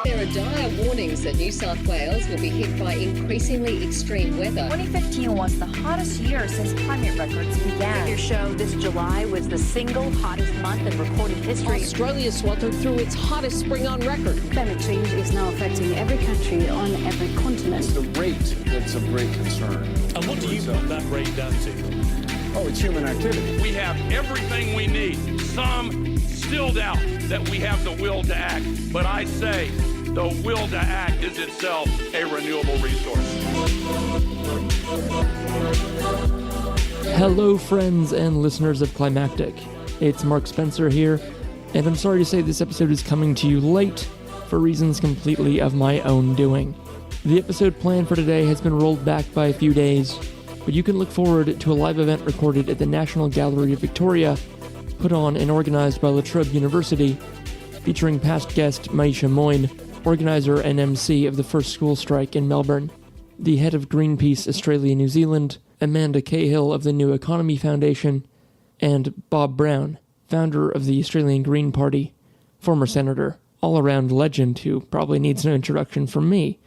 There are dire warnings that New South Wales will be hit by increasingly extreme weather. 2015 was the hottest year since climate records began. Your show this July was the single hottest month in recorded history. Australia sweltered through its hottest spring on record. Climate change is now affecting every country on every continent. It's the rate that's of great concern. And what do you put that rate down to? Oh, it's human activity. We have everything we need. Some still doubt that we have the will to act, but I say the will to act is itself a renewable resource. Hello, friends and listeners of Climactic. It's Mark Spencer here, and I'm sorry to say this episode is coming to you late for reasons completely of my own doing. The episode planned for today has been rolled back by a few days, but you can look forward to a live event recorded at the National Gallery of Victoria, put on and organized by La Trobe University, featuring past guest Maisha Moyne, organizer and MC of the first school strike in Melbourne, the head of Greenpeace Australia New Zealand, Amanda Cahill of the New Economy Foundation, and Bob Brown, founder of the Australian Green Party, former senator, all-around legend who probably needs no introduction from me.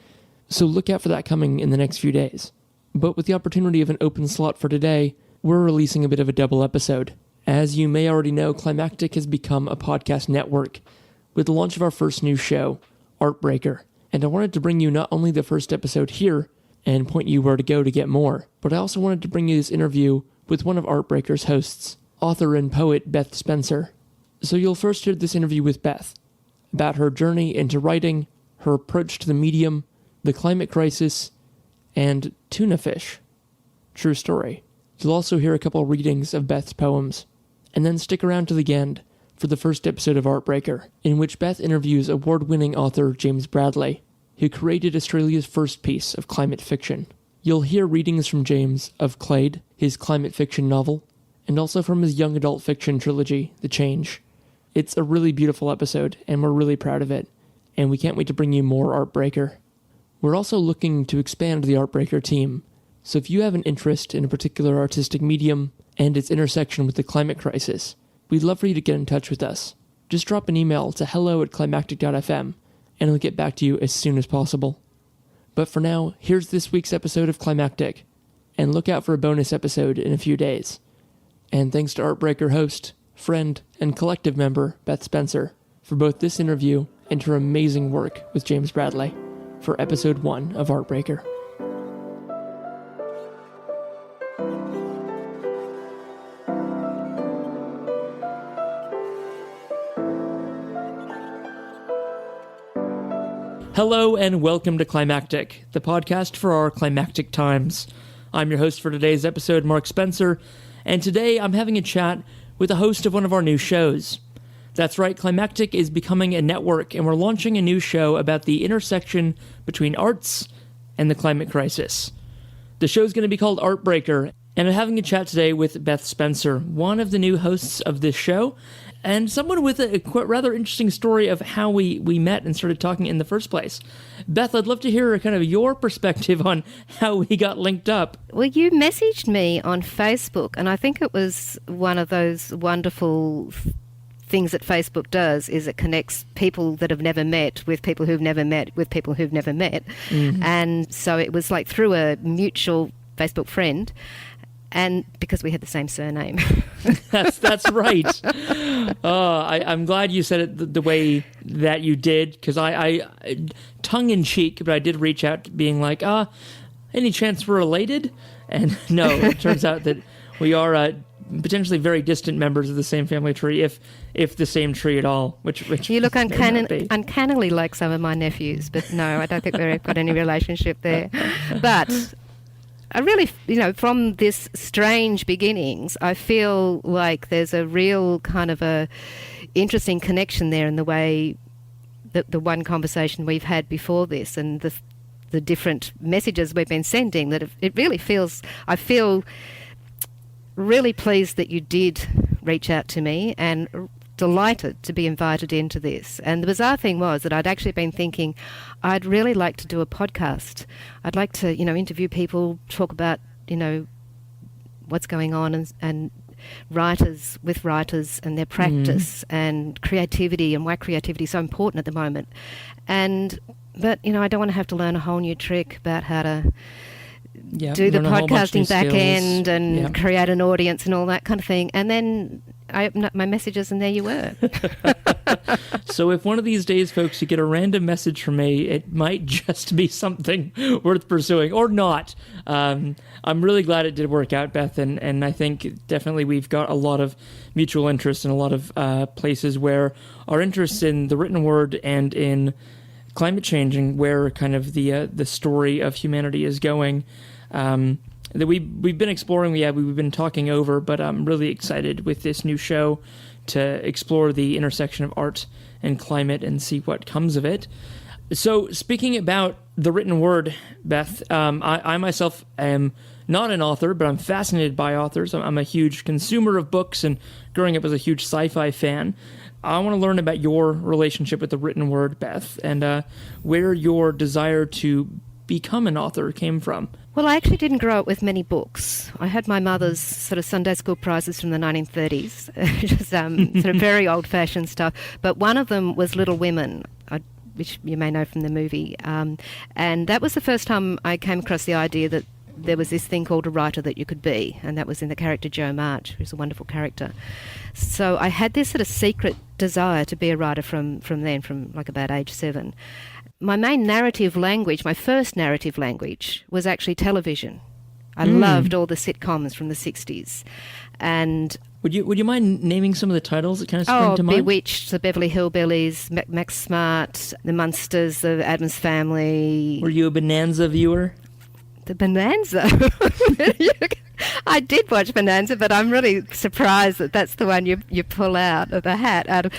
So look out for that coming in the next few days. But with the opportunity of an open slot for today, we're releasing a bit of a double episode. As you may already know, Climactic has become a podcast network with the launch of our first new show, Artbreaker. And I wanted to bring you not only the first episode here and point you where to go to get more, but I also wanted to bring you this interview with one of Artbreaker's hosts, author and poet Beth Spencer. So you'll first hear this interview with Beth about her journey into writing, her approach to the medium, the climate crisis, and tuna fish. True story. You'll also hear a couple readings of Beth's poems, and then stick around to the end for the first episode of Artbreaker, in which Beth interviews award-winning author James Bradley, who created Australia's first piece of climate fiction. You'll hear readings from James of Clade, his climate fiction novel, and also from his young adult fiction trilogy, The Change. It's a really beautiful episode, and we're really proud of it, and we can't wait to bring you more Artbreaker. We're also looking to expand the Artbreaker team, so if you have an interest in a particular artistic medium and its intersection with the climate crisis, we'd love for you to get in touch with us. Just drop an email to hello@climactic.fm, and I'll get back to you as soon as possible. But for now, here's this week's episode of Climactic, and look out for a bonus episode in a few days. And thanks to Artbreaker host, friend, and collective member Beth Spencer for both this interview and her amazing work with James Bradley for episode 1 of Artbreaker. Hello and welcome to Climactic, the podcast for our climactic times. I'm your host for today's episode, Mark Spencer, and today I'm having a chat with the host of one of our new shows. That's right, Climactic is becoming a network, and we're launching a new show about the intersection between arts and the climate crisis. The show's going to be called Artbreaker, and I'm having a chat today with Beth Spencer, one of the new hosts of this show, and someone with a rather interesting story of how we met and started talking in the first place. Beth, I'd love to hear kind of your perspective on how we got linked up. Well, you messaged me on Facebook, and I think it was one of those wonderful things that Facebook does, is it connects people that have never met with people who've never met with people who've never met. Mm-hmm. And so it was like through a mutual Facebook friend, and because we had the same surname. That's right. I'm glad you said it the way that you did, because I tongue-in-cheek, but I did reach out being like, any chance we're related? And no, it turns out that we are potentially very distant members of the same family tree, if the same tree at all, which you look uncannily like some of my nephews, but no, I don't think we've got any relationship there. But I really, from this strange beginnings, I feel like there's a real kind of a interesting connection there in the way that the one conversation we've had before this and the different messages we've been sending, that it really feels, I feel really pleased that you did reach out to me and delighted to be invited into this. And the bizarre thing was that I'd actually been thinking I'd really like to do a podcast. I'd like to, interview people, talk about, what's going on and writers and their practice and creativity, and why creativity is so important at the moment. But I don't want to have to learn a whole new trick about how to do the podcasting back end and create an audience and all that kind of thing. And then I opened up my messages and there you were. So if one of these days, folks, you get a random message from me, it might just be something worth pursuing or not. I'm really glad it did work out, Beth, and I think definitely we've got a lot of mutual interest in a lot of places where our interests in the written word and in climate change and where kind of the story of humanity is going, that we've been exploring. We've been talking over, but I'm really excited with this new show to explore the intersection of art and climate and see what comes of it. So speaking about the written word, Beth, I myself am not an author, but I'm fascinated by authors. I'm a huge consumer of books, and growing up as a huge sci-fi fan. I want to learn about your relationship with the written word, Beth, and where your desire to become an author came from. Well, I actually didn't grow up with many books. I had my mother's sort of Sunday school prizes from the 1930s, just sort of very old-fashioned stuff. But one of them was Little Women, which you may know from the movie. And that was the first time I came across the idea that there was this thing called a writer that you could be, and that was in the character Jo March, who's a wonderful character. So I had this sort of secret desire to be a writer from like about age 7. My main narrative language, my first narrative language, was actually television. I loved all the sitcoms from the 60s. And would you mind naming some of the titles that kind of spring to mind? Bewitched, the Beverly Hillbillies, Max Smart, the Munsters, the Addams Family. Were you a Bonanza viewer? The Bonanza? I did watch Bonanza, but I'm really surprised that that's the one you pull out of the hat.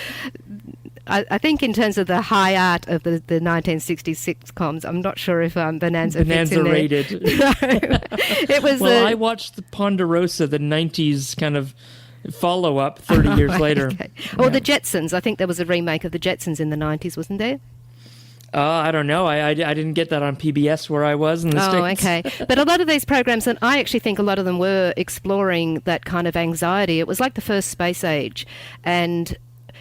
I think in terms of the high art of the 1960s sitcoms, I'm not sure if Bonanza fits in there. Rated. No. It was. Well, I watched the Ponderosa, the 90s kind of follow-up 30 years later. Okay. Or the Jetsons. I think there was a remake of the Jetsons in the 90s, wasn't there? I don't know. I didn't get that on PBS where I was in the States. Oh, okay. But a lot of these programs, and I actually think a lot of them were exploring that kind of anxiety. It was like the first space age, and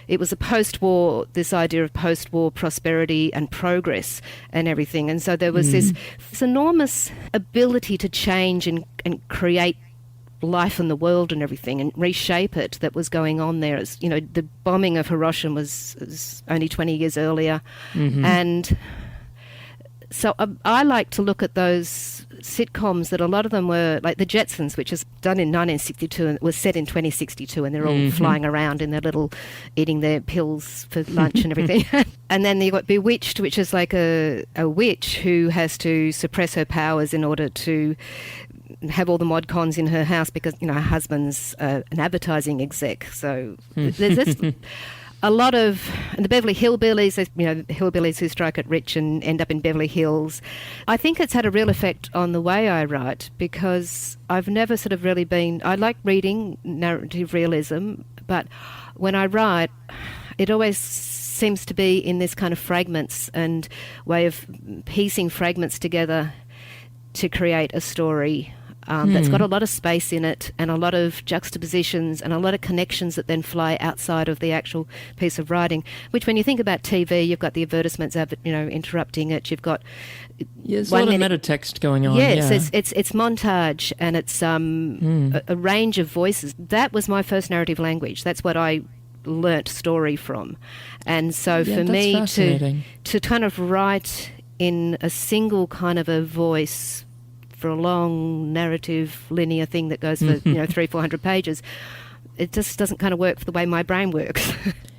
it was a post-war, this idea of post-war prosperity and progress and everything. And so there was this enormous ability to change and create life in the world and everything and reshape it that was going on there. As you know, the bombing of Hiroshima was only 20 years earlier. And so I like to look at those sitcoms that a lot of them were, like the Jetsons, which is done in 1962 and was set in 2062, and they're all flying around in their little, eating their pills for lunch and everything. And then you've got Bewitched, which is like a witch who has to suppress her powers in order to have all the mod cons in her house because, her husband's an advertising exec. So there's a lot of the Beverly Hillbillies, hillbillies who strike it rich and end up in Beverly Hills. I think it's had a real effect on the way I write because I've never sort of really been... I like reading narrative realism, but when I write, it always seems to be in this kind of fragments and way of piecing fragments together to create a story that's got a lot of space in it and a lot of juxtapositions and a lot of connections that then fly outside of the actual piece of writing, which when you think about TV, you've got the advertisements interrupting it. You've got there's a lot of meta text going on. Yes, it's montage and it's a range of voices. That was my first narrative language. That's what I learnt story from. And so for me to kind of write in a single kind of a voice for a long narrative linear thing that goes for 300-400 pages, it just doesn't kind of work for the way my brain works.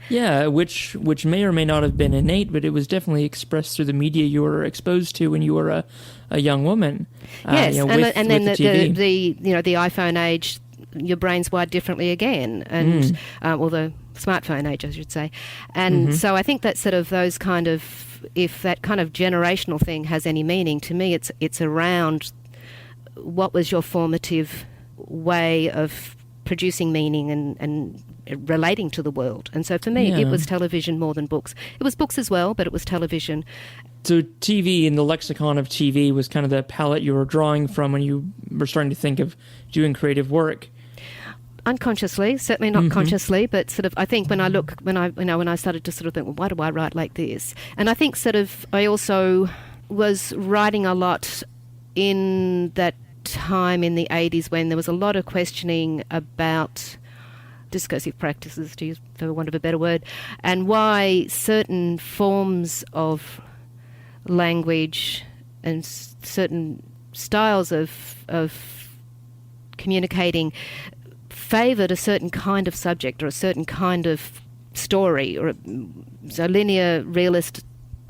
Yeah, which may or may not have been innate, but it was definitely expressed through the media you were exposed to when you were a young woman. Yes, and then the the iPhone age, your brain's wired differently again, and or the smartphone age, I should say. And so I think that sort of those kind of, if that kind of generational thing has any meaning, to me it's around what was your formative way of producing meaning and relating to the world. And so for me, it was television more than books. It was books as well, but it was television. So TV and the lexicon of TV was kind of the palette you were drawing from when you were starting to think of doing creative work. unconsciously, certainly not consciously, but sort of I think when I started to sort of think, well, why do I write like this? And I think sort of I also was writing a lot in that time in the 80s when there was a lot of questioning about discursive practices, to use for want of a better word, and why certain forms of language and certain styles of communicating favoured a certain kind of subject or a certain kind of story, or so linear realist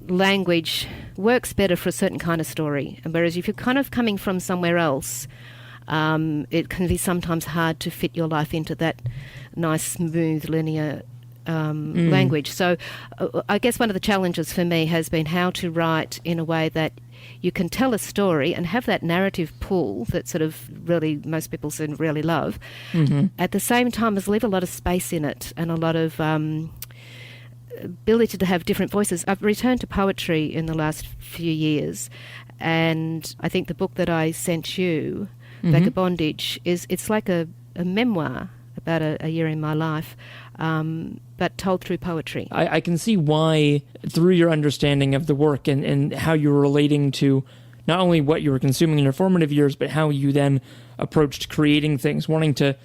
language works better for a certain kind of story. And whereas if you're kind of coming from somewhere else, it can be sometimes hard to fit your life into that nice, smooth, linear language. So I guess one of the challenges for me has been how to write in a way that you can tell a story and have that narrative pull that sort of really most people really love, at the same time as leave a lot of space in it and a lot of ability to have different voices. I've returned to poetry in the last few years, and I think the book that I sent you, Vagabondage, it's like a memoir about a year in my life, but told through poetry. I can see why, through your understanding of the work and how you were relating to not only what you were consuming in your formative years, but how you then approached creating things, wanting to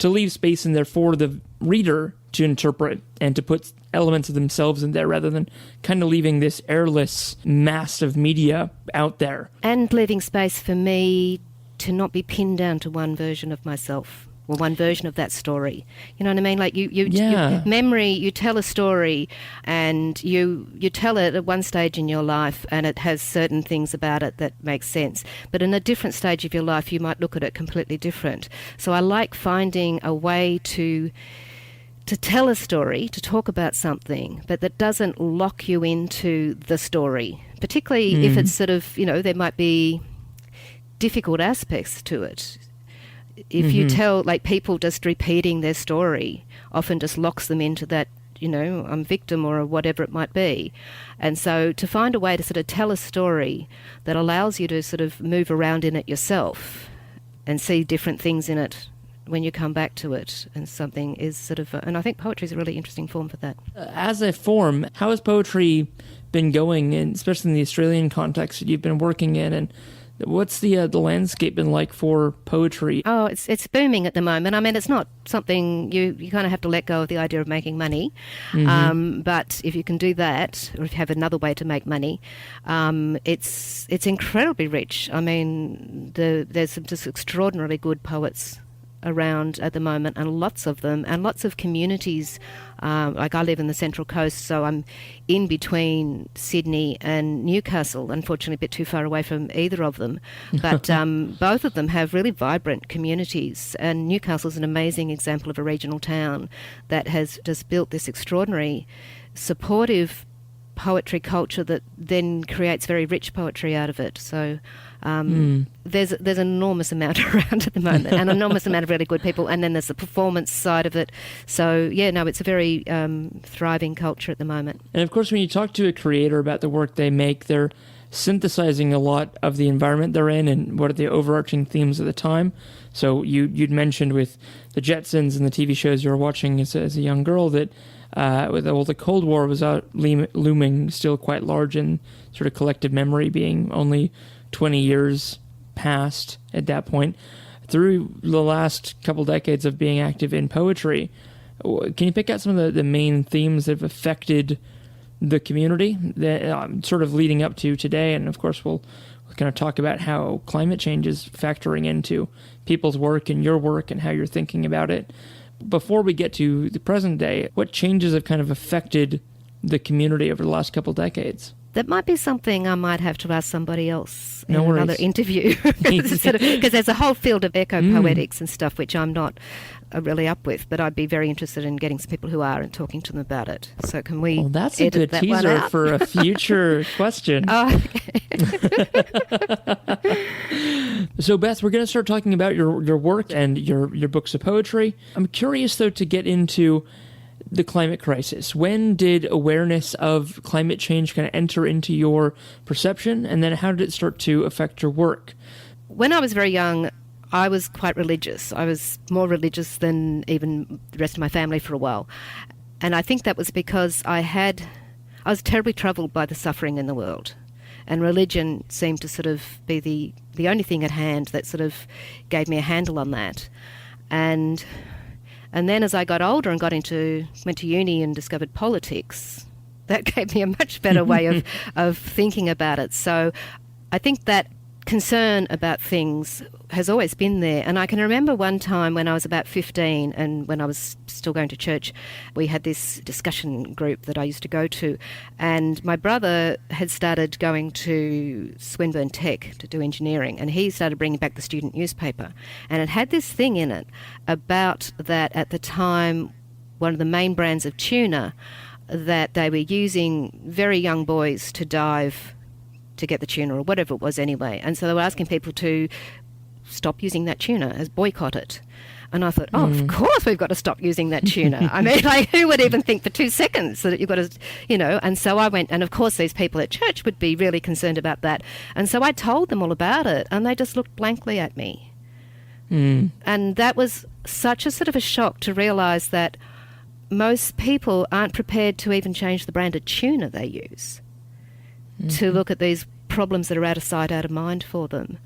leave space in there for the reader to interpret and to put elements of themselves in there rather than kind of leaving this airless mass of media out there. And leaving space for me to not be pinned down to one version of myself or one version of that story. You know what I mean? Like memory, you tell a story and you tell it at one stage in your life and it has certain things about it that make sense. But in a different stage of your life, you might look at it completely different. So I like finding a way to tell a story, to talk about something, but that doesn't lock you into the story, particularly if it's sort of, there might be difficult aspects to it. If you tell, like, people just repeating their story often just locks them into that, I'm victim or whatever it might be. And so to find a way to sort of tell a story that allows you to sort of move around in it yourself and see different things in it when you come back to it, and something is sort of, and I think poetry is a really interesting form for that. As a form, how has poetry been going, and especially in the Australian context that you've been working in, and what's the landscape been like for poetry? Oh, it's booming at the moment. I mean, it's not something you kind of have to let go of the idea of making money. But if you can do that, or if you have another way to make money, it's incredibly rich. I mean, there's some just extraordinarily good poets around at the moment, and lots of them, and lots of communities. Like I live in the Central Coast, so I'm in between Sydney and Newcastle, unfortunately a bit too far away from either of them. But both of them have really vibrant communities, and Newcastle's an amazing example of a regional town that has just built this extraordinary supportive poetry culture that then creates very rich poetry out of it. So there's an enormous amount around at the moment, an enormous amount of really good people, and then there's the performance side of it. So it's a very thriving culture at the moment. And of course, when you talk to a creator about the work they make, they're synthesizing a lot of the environment they're in and what are the overarching themes of the time. So you'd mentioned with the Jetsons and the TV shows you were watching as a young girl that the Cold War was looming still quite large in sort of collective memory, being only 20 years past at that point. Through the last couple decades of being active in poetry, can you pick out some of the main themes that have affected the community that sort of leading up to today? And of course, we'll kind of talk about how climate change is factoring into people's work and your work and how you're thinking about it. Before we get to the present day, what changes have kind of affected the community over the last couple decades? That might be something I might have to ask somebody else in No worries. another interview. Because there's a whole field of eco-poetics and stuff which I'm not really up with, but I'd be very interested in getting some people who are and talking to them about it. So can we Well, that's a good that teaser for a future question. Oh, okay. So, Beth, we're going to start talking about your work and your books of poetry. I'm curious, though, to get into the climate crisis. When did awareness of climate change kind of enter into your perception, and then how did it start to affect your work? When I was very young, I was quite religious. I was more religious than even the rest of my family for a while. And I think that was because I was terribly troubled by the suffering in the world. And religion seemed to sort of be the only thing at hand that sort of gave me a handle on that. And then as I got older and went to uni and discovered politics, that gave me a much better way of thinking about it. So I think that concern about things has always been there. And I can remember one time when I was about 15 and when I was still going to church, we had this discussion group that I used to go to, and my brother had started going to Swinburne Tech to do engineering, and he started bringing back the student newspaper, and it had this thing in it about that at the time one of the main brands of tuna, that they were using very young boys to dive to get the tuna or whatever it was anyway. And so they were asking people to stop using that tuna, as boycott it. And I thought, of course we've got to stop using that tuna. I mean, like, who would even think for 2 seconds that you've got to, and so I went, and of course these people at church would be really concerned about that. And so I told them all about it, and they just looked blankly at me. And that was such a sort of a shock to realise that most people aren't prepared to even change the brand of tuna they use. To look at these problems that are out of sight, out of mind for them.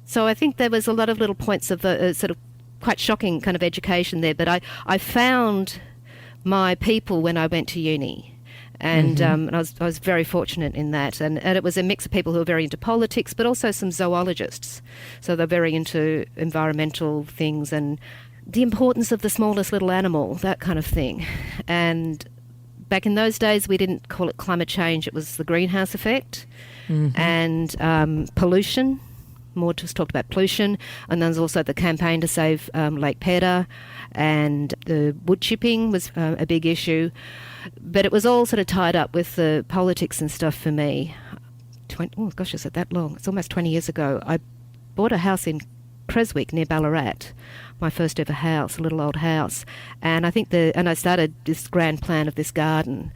So I think there was a lot of little points of sort of quite shocking kind of education there, but I found my people when I went to uni, and I was very fortunate in that, and it was a mix of people who were very into politics, but also some zoologists, so they're very into environmental things and the importance of the smallest little animal, that kind of thing. And back in those days, we didn't call it climate change. It was the greenhouse effect and pollution. More just talked about pollution. And then there's also the campaign to save Lake Pedder, and the wood chipping was a big issue. But it was all sort of tied up with the politics and stuff for me. Is it that long? It's almost 20 years ago. I bought a house in Creswick near Ballarat, my first ever house, a little old house, and I started this grand plan of this garden.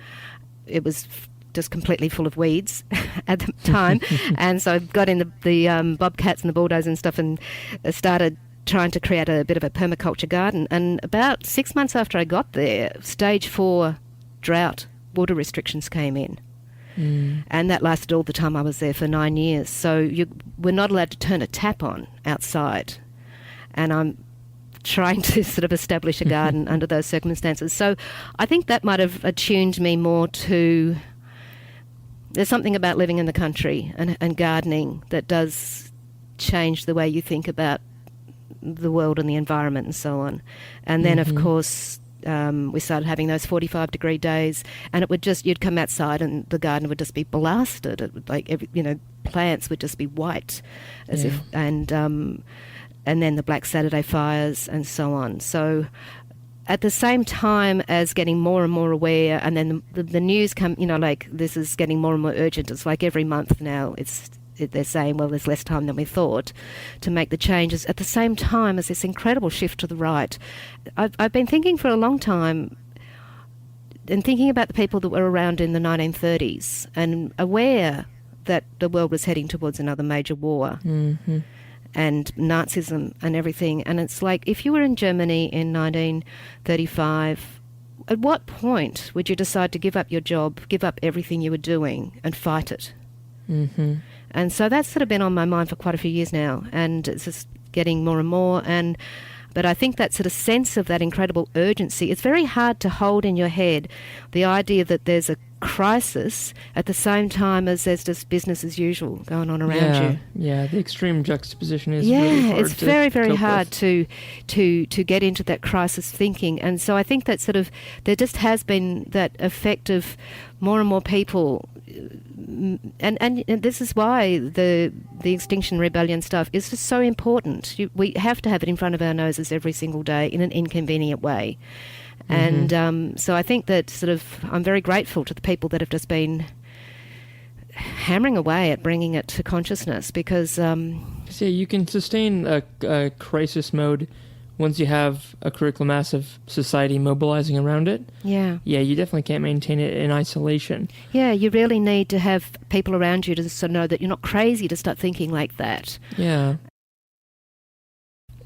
It was just completely full of weeds at the time, and so I got in the bobcats and the bulldozers and stuff, and started trying to create a bit of a permaculture garden. And about 6 months after I got there, stage 4 drought water restrictions came in. And that lasted all the time I was there for 9 years. So we're not allowed to turn a tap on outside. And I'm trying to sort of establish a garden under those circumstances. So I think that might have attuned me more to... There's something about living in the country and gardening that does change the way you think about the world and the environment and so on. And then, of course... we started having those 45-degree days, and it would you'd come outside and the garden would just be blasted. It would, plants would just be white, as if, and then the Black Saturday fires and so on. So at the same time as getting more and more aware, and then the news this is getting more and more urgent. It's like every month now they're saying, well, there's less time than we thought to make the changes. At the same time as this incredible shift to the right, I've been thinking for a long time and thinking about the people that were around in the 1930s and aware that the world was heading towards another major war and Nazism and everything. And it's like, if you were in Germany in 1935, at what point would you decide to give up your job, give up everything you were doing and fight it? And so that's sort of been on my mind for quite a few years now, and it's just getting more and more. But I think that sort of sense of that incredible urgency, it's very hard to hold in your head the idea that there's a crisis at the same time as there's just business as usual going on around you. Yeah, the extreme juxtaposition is really hard. It's very, very hard to get into that crisis thinking. And so I think that sort of, there just has been that effect of more and more people, and this is why the Extinction Rebellion stuff is just so important. We have to have it in front of our noses every single day in an inconvenient way. And so I think that sort of, I'm very grateful to the people that have just been hammering away at bringing it to consciousness, because... you can sustain a crisis mode once you have a critical mass of society mobilizing around it. Yeah, you definitely can't maintain it in isolation. Yeah, you really need to have people around you to sort of know that you're not crazy to start thinking like that. Yeah.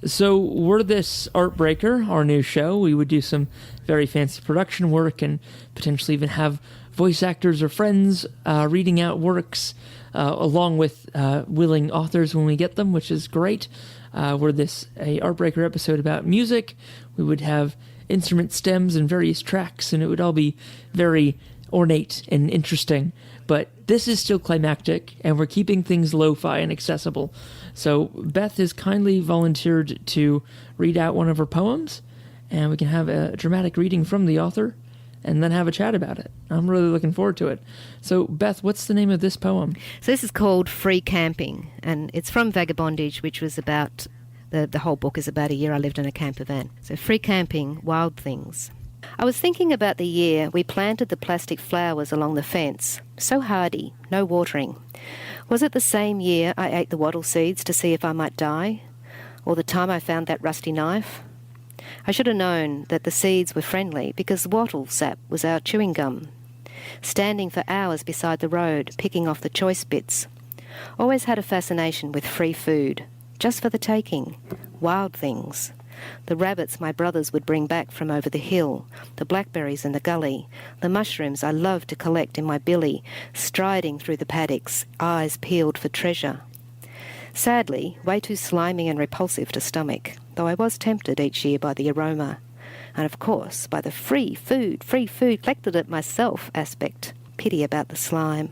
So we're this Art Breaker, our new show. We would do some very fancy production work and potentially even have voice actors or friends reading out works along with willing authors when we get them, which is great. We're a Art Breaker episode about music. We would have instrument stems and various tracks, and it would all be very ornate and interesting. But this is still climactic, and we're keeping things lo-fi and accessible. So Beth has kindly volunteered to read out one of her poems, and we can have a dramatic reading from the author, and then have a chat about it. I'm really looking forward to it. So, Beth, what's the name of this poem? So this is called Free Camping, and it's from Vagabondage, which was about, the whole book is about a year I lived in a camper van. So Free Camping, Wild Things. I was thinking about the year we planted the plastic flowers along the fence. So hardy, no watering. Was it the same year I ate the wattle seeds to see if I might die? Or the time I found that rusty knife? I should have known that the seeds were friendly because wattle sap was our chewing gum. Standing for hours beside the road, picking off the choice bits. Always had a fascination with free food. Just for the taking. Wild things. The rabbits my brothers would bring back from over the hill, the blackberries in the gully, the mushrooms I loved to collect in my billy, striding through the paddocks, eyes peeled for treasure. Sadly, way too slimy and repulsive to stomach, though I was tempted each year by the aroma, and of course by the free food, collected it myself aspect, pity about the slime.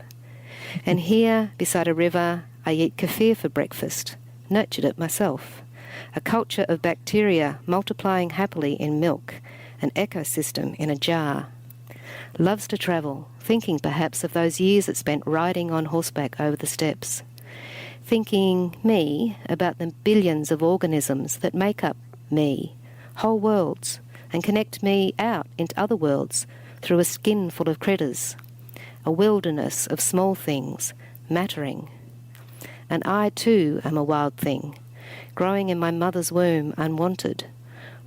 And here, beside a river, I eat kefir for breakfast, nurtured it myself. A culture of bacteria multiplying happily in milk, an ecosystem in a jar. Loves to travel, thinking perhaps of those years it spent riding on horseback over the steppes. Thinking me about the billions of organisms that make up me, whole worlds, and connect me out into other worlds through a skin full of critters. A wilderness of small things, mattering. And I too am a wild thing, growing in my mother's womb unwanted,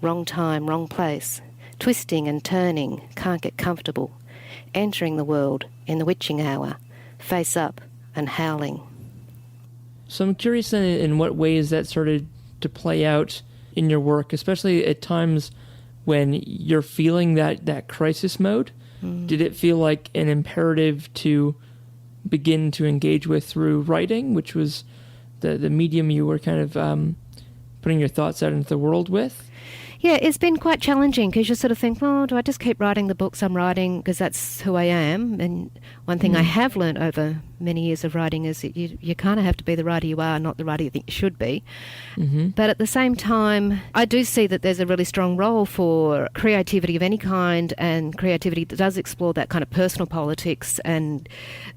wrong time, wrong place, twisting and turning, can't get comfortable, entering the world in the witching hour, face up and howling. So I'm curious in what ways that started to play out in your work, especially at times when you're feeling that crisis mode. Did it feel like an imperative to begin to engage with through writing, which was the medium you were kind of putting your thoughts out into the world with? Yeah, it's been quite challenging because you sort of think, well, do I just keep writing the books I'm writing because that's who I am? And one thing I have learned over many years of writing is that you kind of have to be the writer you are, not the writer you think you should be. But at the same time, I do see that there's a really strong role for creativity of any kind, and creativity that does explore that kind of personal politics and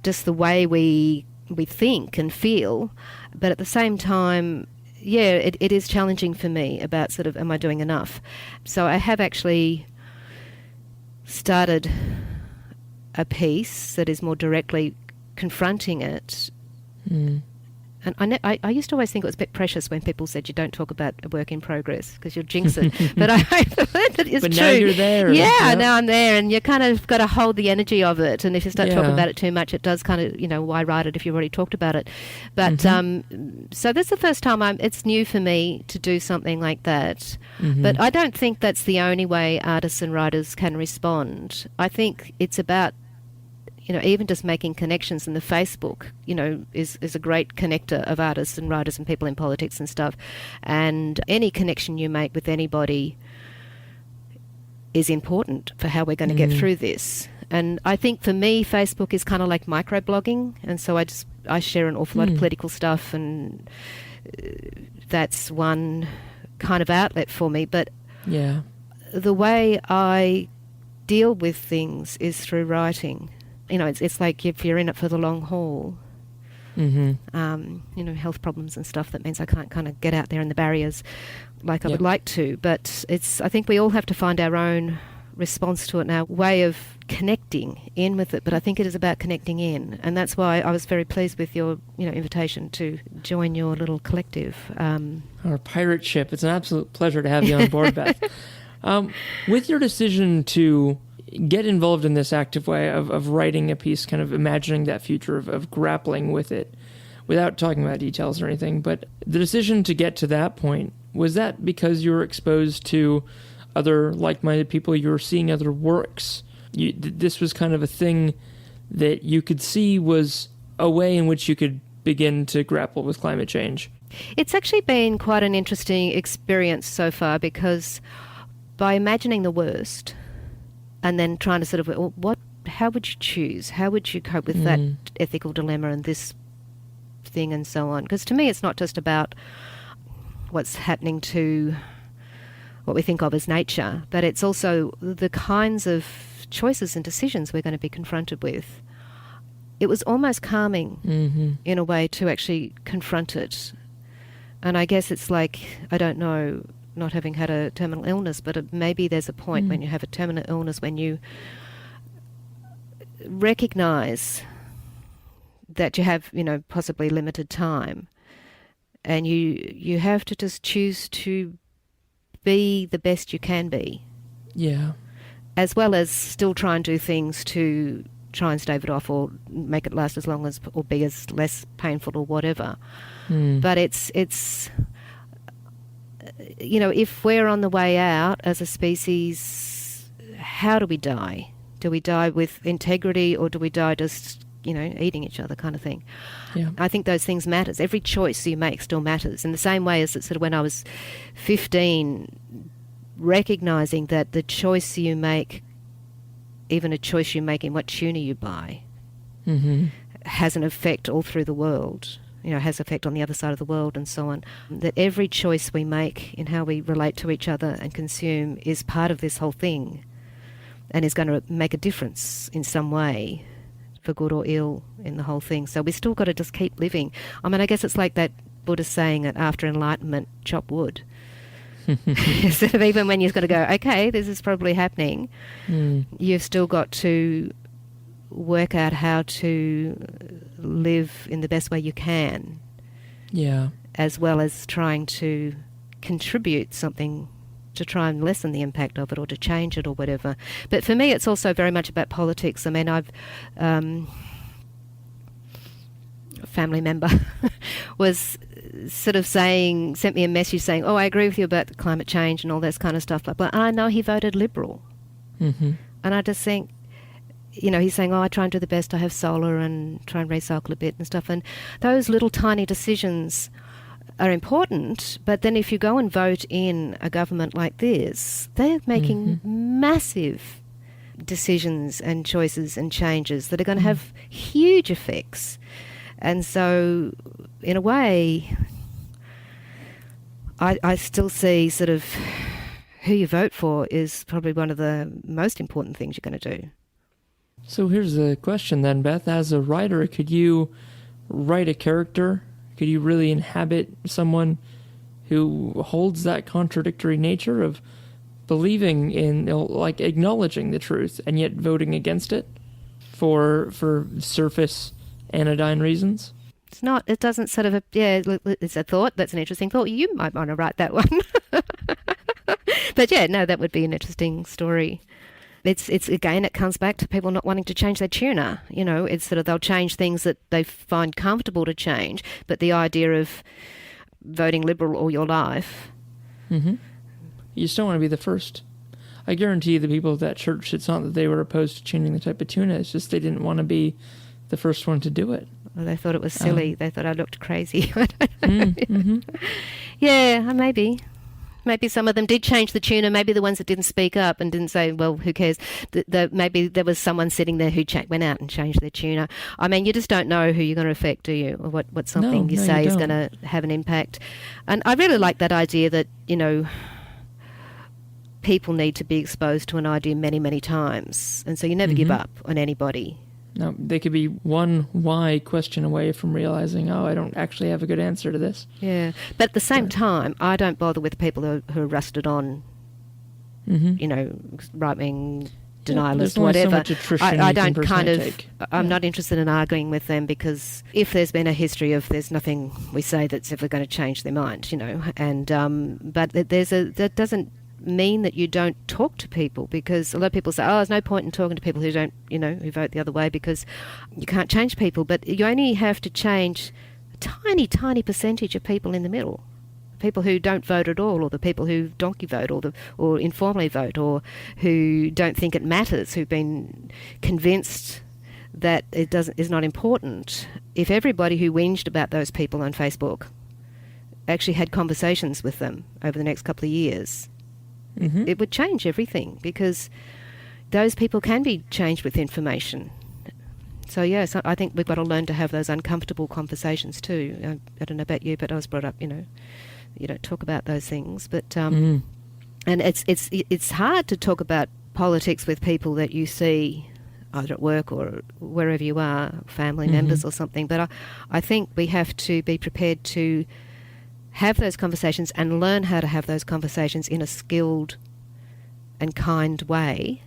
just the way we think and feel. But at the same time, yeah, it is challenging for me about sort of, am I doing enough? So I have actually started a piece that is more directly confronting it. And I used to always think it was a bit precious when people said you don't talk about a work in progress because you'll jinx it. But I've learned that it's true. But now you're there. Yeah, now I'm there, and you kind of got to hold the energy of it. And if you start talking about it too much, it does kind of, why write it if you've already talked about it? But so this is the first time it's new for me to do something like that. But I don't think that's the only way artists and writers can respond. I think it's about, even just making connections, in the Facebook, is a great connector of artists and writers and people in politics and stuff. And any connection you make with anybody is important for how we're going to get through this. And I think for me, Facebook is kind of like microblogging. And so I share an awful lot of political stuff, and that's one kind of outlet for me. But the way I deal with things is through writing. It's like if you're in it for the long haul, health problems and stuff, that means I can't kind of get out there in the barriers like I would like to. But I think we all have to find our own response to it and our way of connecting in with it. But I think it is about connecting in. And that's why I was very pleased with your, invitation to join your little collective. Our pirate ship. It's an absolute pleasure to have you on board, Beth. With your decision to get involved in this active way of writing a piece, kind of imagining that future of grappling with it without talking about details or anything. But the decision to get to that point, Was that because you were exposed to other like-minded people? You were seeing other works? This was kind of a thing that you could see was a way in which you could begin to grapple with climate change? It's actually been quite an interesting experience so far, because by imagining the worst and then trying to sort of, well, how would you choose? How would you cope with that ethical dilemma and this thing and so on? Because to me, it's not just about what's happening to what we think of as nature, but it's also the kinds of choices and decisions we're going to be confronted with. It was almost calming in a way to actually confront it. And I guess it's like, I don't know, not having had a terminal illness, but maybe there's a point when you have a terminal illness when you recognise that you have, possibly limited time, and you have to just choose to be the best you can be. Yeah. As well as still try and do things to try and stave it off or make it last as long as, or be as less painful or whatever. But it's if we're on the way out as a species, how do we die? Do we die with integrity, or do we die just, eating each other kind of thing? Yeah. I think those things matters. Every choice you make still matters. In the same way as it sort of when I was 15, recognising that the choice you make, even a choice you make in what tuna you buy, has an effect all through the world, has effect on the other side of the world and so on. That every choice we make in how we relate to each other and consume is part of this whole thing and is going to make a difference in some way, for good or ill, in the whole thing. So we still got to just keep living. I mean, I guess it's like that Buddhist saying that after enlightenment, chop wood. Instead of even when you've got to go, okay, this is probably happening, you've still got to work out how to live in the best way you can. Yeah. As well as trying to contribute something to try and lessen the impact of it or to change it or whatever. But for me, it's also very much about politics. I mean, I've... a family member was sort of sent me a message saying, I agree with you about climate change and all this kind of stuff, but I know he voted Liberal. And I just think, he's saying, I try and do the best, I have solar and try and recycle a bit and stuff, and those little tiny decisions are important, but then if you go and vote in a government like this, they're making massive decisions and choices and changes that are going to have huge effects. And so, in a way, I still see sort of who you vote for is probably one of the most important things you're going to do. So here's the question then, Beth. As a writer, could you write a character? Could you really inhabit someone who holds that contradictory nature of believing in, like, acknowledging the truth and yet voting against it for surface anodyne reasons? It's not, it doesn't sort of, it's a thought, that's an interesting thought. You might want to write that one. But that would be an interesting story. It's again, it comes back to people not wanting to change their tuna. It's sort of, they'll change things that they find comfortable to change, but the idea of voting Liberal all your life. You just don't want to be the first. I guarantee you the people at that church, it's not that they were opposed to changing the type of tuna, it's just they didn't want to be the first one to do it. Well, they thought it was silly. They thought I looked crazy. I don't know. Yeah, maybe. Maybe some of them did change the tuna. Maybe the ones that didn't speak up and didn't say, well, who cares? Maybe there was someone sitting there who went out and changed their tuna. I mean, you just don't know who you're going to affect, do you? Or what something you say is going to have an impact. And I really like that idea that, people need to be exposed to an idea many, many times. And so you never give up on anybody. No, they could be one why question away from realizing, I don't actually have a good answer to this. Yeah, but at the same time, I don't bother with people who are rusted on, right-wing denialist, whatever. So much attrition I don't I'm not interested in arguing with them, because if there's been a history of there's nothing we say that's ever going to change their mind, and but that doesn't mean that you don't talk to people, because a lot of people say, there's no point in talking to people who don't, who vote the other way, because you can't change people. But you only have to change a tiny, tiny percentage of people in the middle. people who don't vote at all, or the people who donkey vote, or informally vote, or who don't think it matters, who've been convinced that it is not important. If everybody who whinged about those people on Facebook actually had conversations with them over the next couple of years, it would change everything, because those people can be changed with information. So yes, I think we've got to learn to have those uncomfortable conversations too. I don't know about you, but I was brought up, you don't talk about those things. But and it's hard to talk about politics with people that you see either at work or wherever you are, family members or something. But I think we have to be prepared to have those conversations and learn how to have those conversations in a skilled and kind way.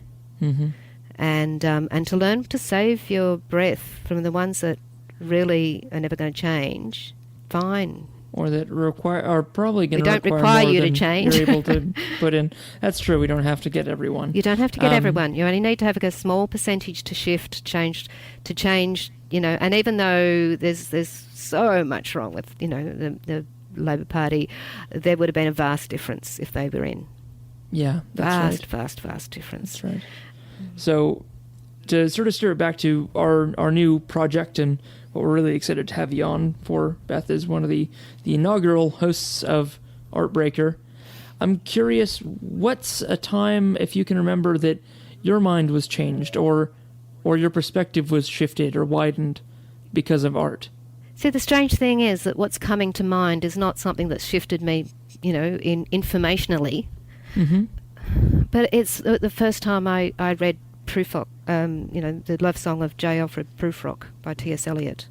And to learn to save your breath from the ones that really are never going to change. Fine. Or that are probably going to require more you than to change. You're able to put in. That's true. We don't have to get everyone. You don't have to get everyone. You only need to have a small percentage to change. And even though there's so much wrong with the Labor Party, there would have been a vast difference if they were in. Yeah, that's Vast difference. That's right. So, to sort of steer it back to our new project and what we're really excited to have you on for, Beth, is one of the inaugural hosts of Artbreaker. I'm curious, what's a time, if you can remember, that your mind was changed or your perspective was shifted or widened because of art? See, the strange thing is that what's coming to mind is not something that's shifted me, informationally. But it's the first time I read Prufrock, the love song of J. Alfred Prufrock by T.S. Eliot.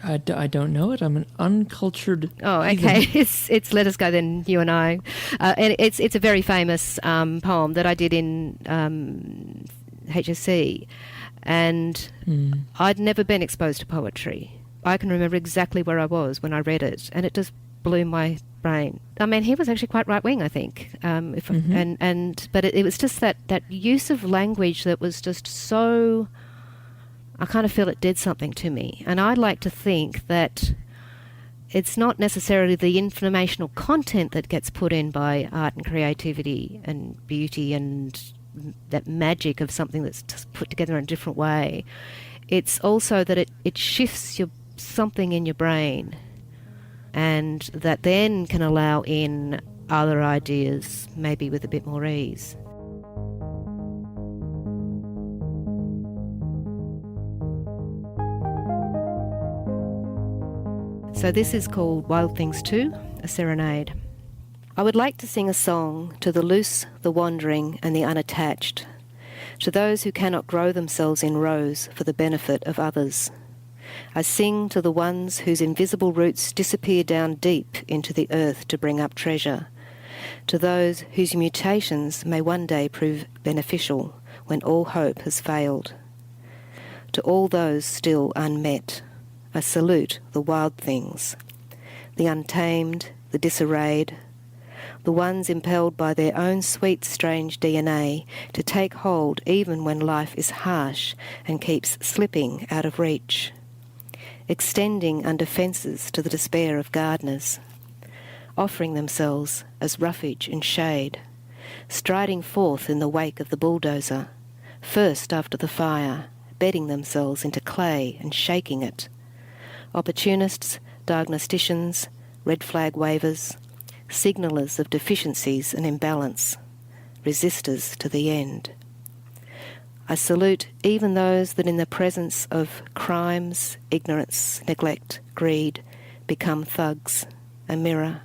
I don't know it. I'm an uncultured. Oh, okay. It's Let Us Go Then, You and I. And it's a very famous poem that I did in HSC. And I'd never been exposed to poetry. I can remember exactly where I was when I read it, and it just blew my brain. I mean, he was actually quite right-wing, I think. But it was just that use of language that was just so... I kind of feel it did something to me. And I like to think that it's not necessarily the informational content that gets put in by art and creativity and beauty and that magic of something that's just put together in a different way. It's also that it shifts something in your brain, and that then can allow in other ideas, maybe with a bit more ease. So this is called Wild Things 2, a serenade. I would like to sing a song to the loose, the wandering and the unattached, to those who cannot grow themselves in rows for the benefit of others. I sing to the ones whose invisible roots disappear down deep into the earth to bring up treasure, to those whose mutations may one day prove beneficial when all hope has failed. To all those still unmet, I salute the wild things, the untamed, the disarrayed, the ones impelled by their own sweet, strange DNA to take hold even when life is harsh and keeps slipping out of reach, extending under fences to the despair of gardeners, offering themselves as roughage and shade, striding forth in the wake of the bulldozer, first after the fire, bedding themselves into clay and shaking it. Opportunists, diagnosticians, red flag wavers, signallers of deficiencies and imbalance, resistors to the end. I salute even those that in the presence of crimes, ignorance, neglect, greed, become thugs, a mirror.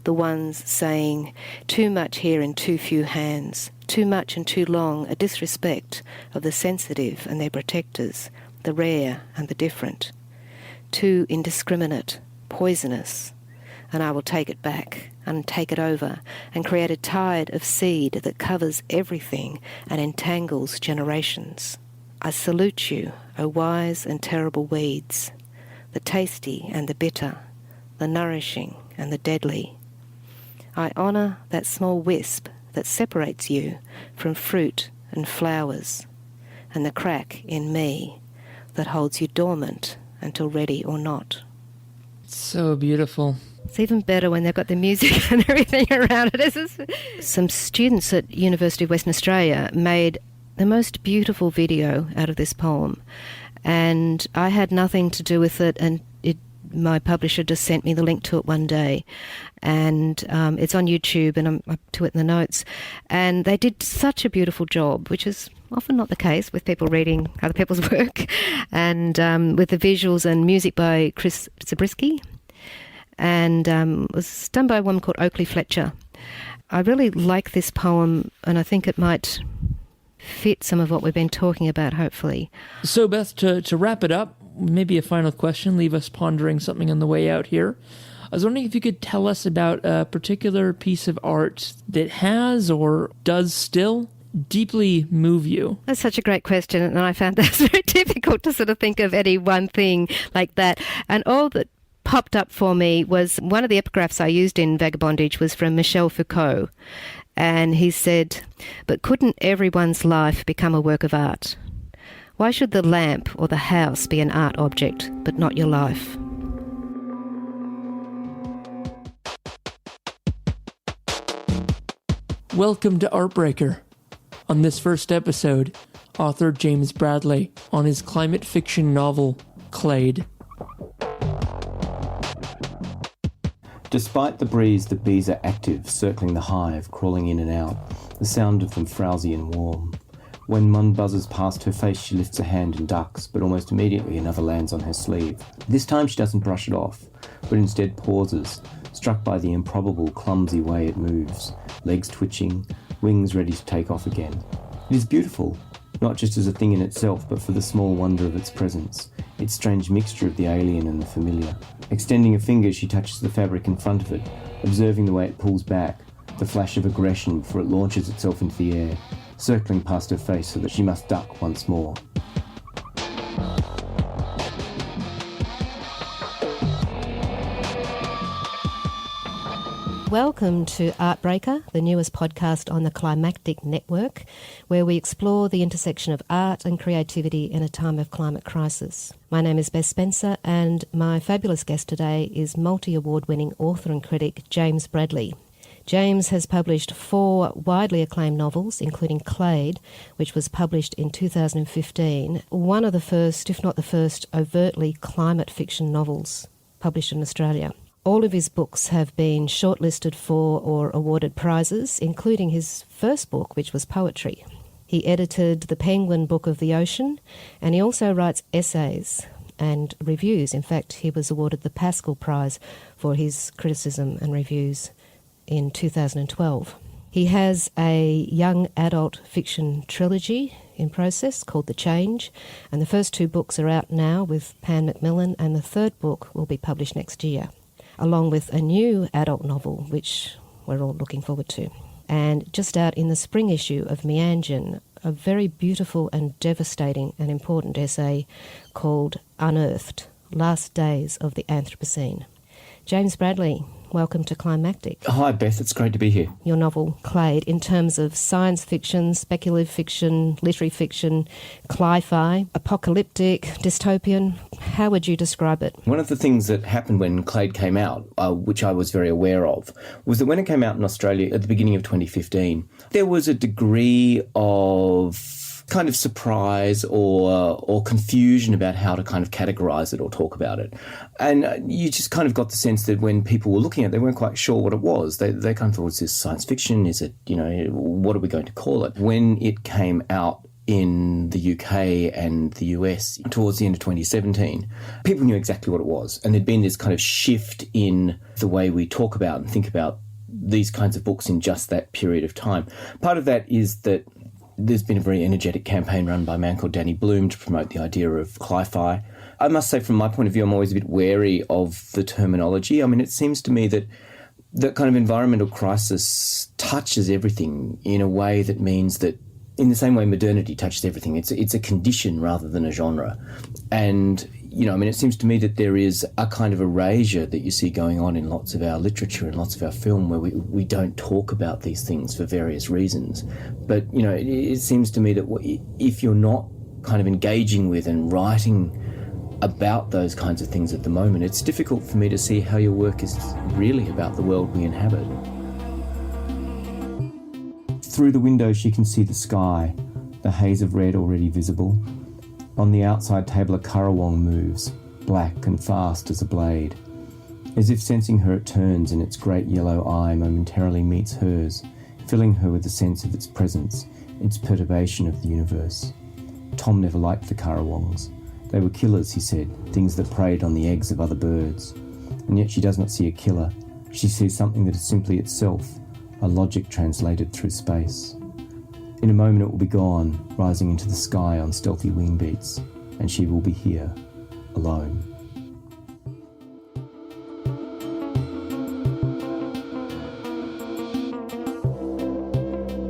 The ones saying, too much here in too few hands, too much and too long, a disrespect of the sensitive and their protectors, the rare and the different. Too indiscriminate, poisonous, and I will take it back and take it over and create a tide of seed that covers everything and entangles generations. I salute you, O wise and terrible weeds, the tasty and the bitter, the nourishing and the deadly. I honour that small wisp that separates you from fruit and flowers, and the crack in me that holds you dormant until ready or not. So beautiful. It's even better when they've got the music and everything around it. Some students at University of Western Australia made the most beautiful video out of this poem, and I had nothing to do with it, and my publisher just sent me the link to it one day, and it's on YouTube, and I'm up to it in the notes. And they did such a beautiful job, which is often not the case with people reading other people's work, and with the visuals and music by Chris Zabriskie, and it was done by a woman called Oakley Fletcher. I really like this poem, and I think it might fit some of what we've been talking about, hopefully. So, Beth, to wrap it up, maybe a final question, leave us pondering something on the way out here. I was wondering if you could tell us about a particular piece of art that has or does still deeply move you. That's such a great question, and I found that very difficult to sort of think of any one thing like that. And all that popped up for me was one of the epigraphs I used in Vagabondage was from Michel Foucault. And he said, "But couldn't everyone's life become a work of art? Why should the lamp or the house be an art object, but not your life?" Welcome to Artbreaker. On this first episode, author James Bradley on his climate fiction novel, Clade. Despite the breeze, the bees are active, circling the hive, crawling in and out, the sound of them frowsy and warm. When Mun buzzes past her face, she lifts a hand and ducks, but almost immediately another lands on her sleeve. This time she doesn't brush it off, but instead pauses, struck by the improbable, clumsy way it moves, legs twitching, wings ready to take off again. It is beautiful, not just as a thing in itself, but for the small wonder of its presence, its strange mixture of the alien and the familiar. Extending a finger, she touches the fabric in front of it, observing the way it pulls back, the flash of aggression before it launches itself into the air, circling past her face so that she must duck once more. Welcome to Artbreaker, the newest podcast on the Climactic Network, where we explore the intersection of art and creativity in a time of climate crisis. My name is Beth Spencer, and my fabulous guest today is multi-award-winning author and critic James Bradley. James has published 4 widely acclaimed novels, including Clade, which was published in 2015, one of the first, if not the first, overtly climate fiction novels published in Australia. All of his books have been shortlisted for or awarded prizes, including his first book, which was poetry. He edited the Penguin Book of the Ocean, and he also writes essays and reviews. In fact, he was awarded the Pascal Prize for his criticism and reviews in 2012. He has a young adult fiction trilogy in process called The Change, and the first 2 books are out now with Pan Macmillan, and the third book will be published next year, along with a new adult novel, which we're all looking forward to. And just out in the spring issue of Meanjin, a very beautiful and devastating and important essay called Unearthed, Last Days of the Anthropocene. James Bradley, welcome to Climactic. Hi Beth, it's great to be here. Your novel, Clade, in terms of science fiction, speculative fiction, literary fiction, cli-fi, apocalyptic, dystopian, how would you describe it? One of the things that happened when Clade came out, which I was very aware of, was that when it came out in Australia at the beginning of 2015, there was a degree of kind of surprise or confusion about how to kind of categorise it or talk about it. And you just kind of got the sense that when people were looking at it, they weren't quite sure what it was. They kind of thought, is this science fiction? Is it, what are we going to call it? When it came out in the UK and the US towards the end of 2017, people knew exactly what it was. And there'd been this kind of shift in the way we talk about and think about these kinds of books in just that period of time. Part of that is that there's been a very energetic campaign run by a man called Danny Bloom to promote the idea of cli-fi. I must say, from my point of view, I'm always a bit wary of the terminology. I mean, it seems to me that that kind of environmental crisis touches everything in a way that means that, in the same way modernity touches everything, it's a condition rather than a genre. And, it seems to me that there is a kind of erasure that you see going on in lots of our literature and lots of our film where we don't talk about these things for various reasons. But, it seems to me that if you're not kind of engaging with and writing about those kinds of things at the moment, it's difficult for me to see how your work is really about the world we inhabit. Through the window she can see the sky, the haze of red already visible. On the outside table a currawong moves, black and fast as a blade. As if sensing her it turns and its great yellow eye momentarily meets hers, filling her with a sense of its presence, its perturbation of the universe. Tom never liked the currawongs. They were killers, he said, things that preyed on the eggs of other birds. And yet she does not see a killer. She sees something that is simply itself, a logic translated through space. In a moment it will be gone, rising into the sky on stealthy wing beats, and she will be here, alone.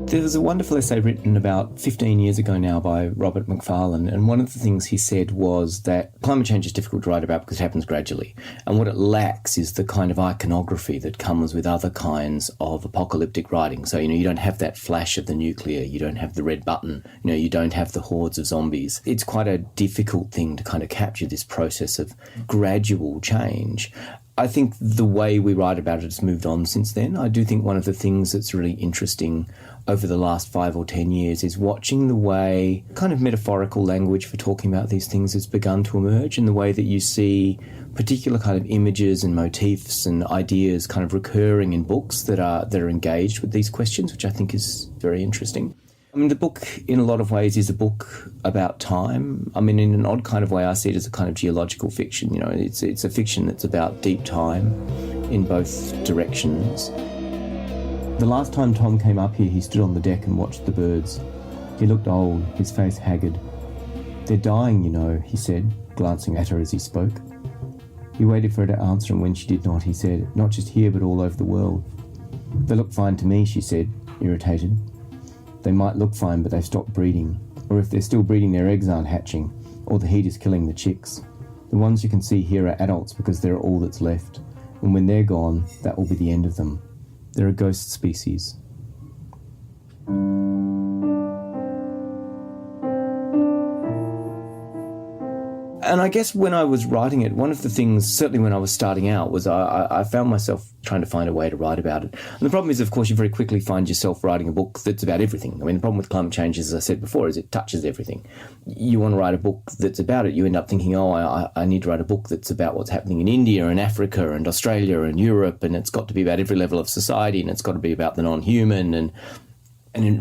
There was a wonderful essay written about 15 years ago now by Robert Macfarlane, and one of the things he said was that climate change is difficult to write about because it happens gradually, and what it lacks is the kind of iconography that comes with other kinds of apocalyptic writing. So, you don't have that flash of the nuclear, you don't have the red button, you don't have the hordes of zombies. It's quite a difficult thing to kind of capture this process of gradual change. I think the way we write about it has moved on since then. I do think one of the things that's really interesting over the last 5 or 10 years is watching the way kind of metaphorical language for talking about these things has begun to emerge, and the way that you see particular kind of images and motifs and ideas kind of recurring in books that are engaged with these questions, which I think is very interesting. I mean, the book, in a lot of ways, is a book about time. I mean, in an odd kind of way, I see it as a kind of geological fiction. It's a fiction that's about deep time in both directions. The last time Tom came up here, he stood on the deck and watched the birds. He looked old, his face haggard. "They're dying, he said, glancing at her as he spoke. He waited for her to answer, and when she did not, he said, "Not just here, but all over the world." "They look fine to me," she said, irritated. "They might look fine, but they've stopped breeding. Or if they're still breeding, their eggs aren't hatching, or the heat is killing the chicks. The ones you can see here are adults because they're all that's left, and when they're gone, that will be the end of them. They're a ghost species." And I guess when I was writing it, one of the things, certainly when I was starting out, was I found myself trying to find a way to write about it. And the problem is, of course, you very quickly find yourself writing a book that's about everything. I mean, the problem with climate change, as I said before, is it touches everything. You want to write a book that's about it, you end up thinking, I need to write a book that's about what's happening in India and Africa and Australia and Europe, and it's got to be about every level of society, and it's got to be about the non-human, and it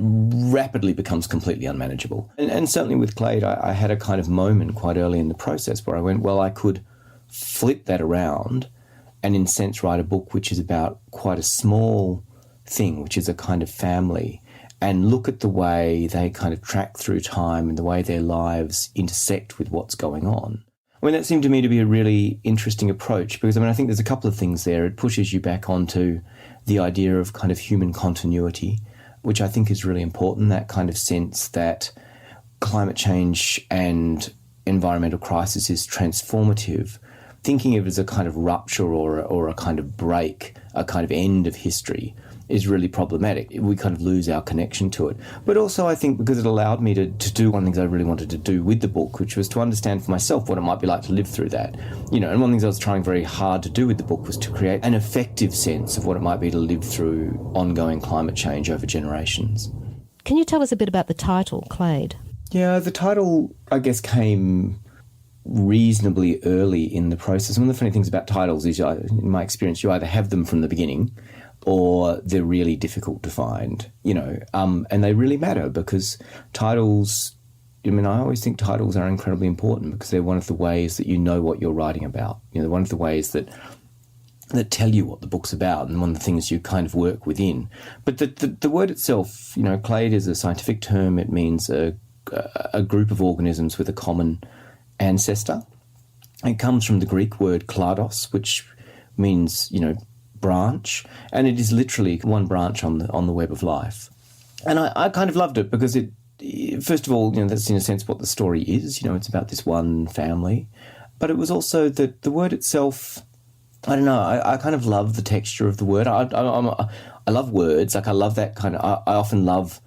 rapidly becomes completely unmanageable. And certainly with Clade, I had a kind of moment quite early in the process where I went, well, I could flip that around and in a sense write a book which is about quite a small thing, which is a kind of family, and look at the way they kind of track through time and the way their lives intersect with what's going on. I mean, that seemed to me to be a really interesting approach because, I think there's a couple of things there. It pushes you back onto the idea of kind of human continuity, which I think is really important, that kind of sense that climate change and environmental crisis is transformative. Thinking of it as a kind of rupture or a kind of break, a kind of end of history, is really problematic. We kind of lose our connection to it. But also I think because it allowed me to do one of the things I really wanted to do with the book, which was to understand for myself what it might be like to live through that. And one of the things I was trying very hard to do with the book was to create an effective sense of what it might be to live through ongoing climate change over generations. Can you tell us a bit about the title, Clade? Yeah, the title, I guess, came reasonably early in the process. One of the funny things about titles is, in my experience, you either have them from the beginning or they're really difficult to find, and they really matter because titles, I always think titles are incredibly important because they're one of the ways that you know what you're writing about. They're one of the ways that tell you what the book's about and one of the things you kind of work within. But the word itself, clade is a scientific term. It means a group of organisms with a common ancestor. It comes from the Greek word klados, which means, branch, and it is literally one branch on the web of life. And I kind of loved it because it, first of all, that's in a sense what the story is. It's about this one family, but it was also that the word itself, I don't know, I kind of love the texture of the word. I love words. I love that kind of, I often love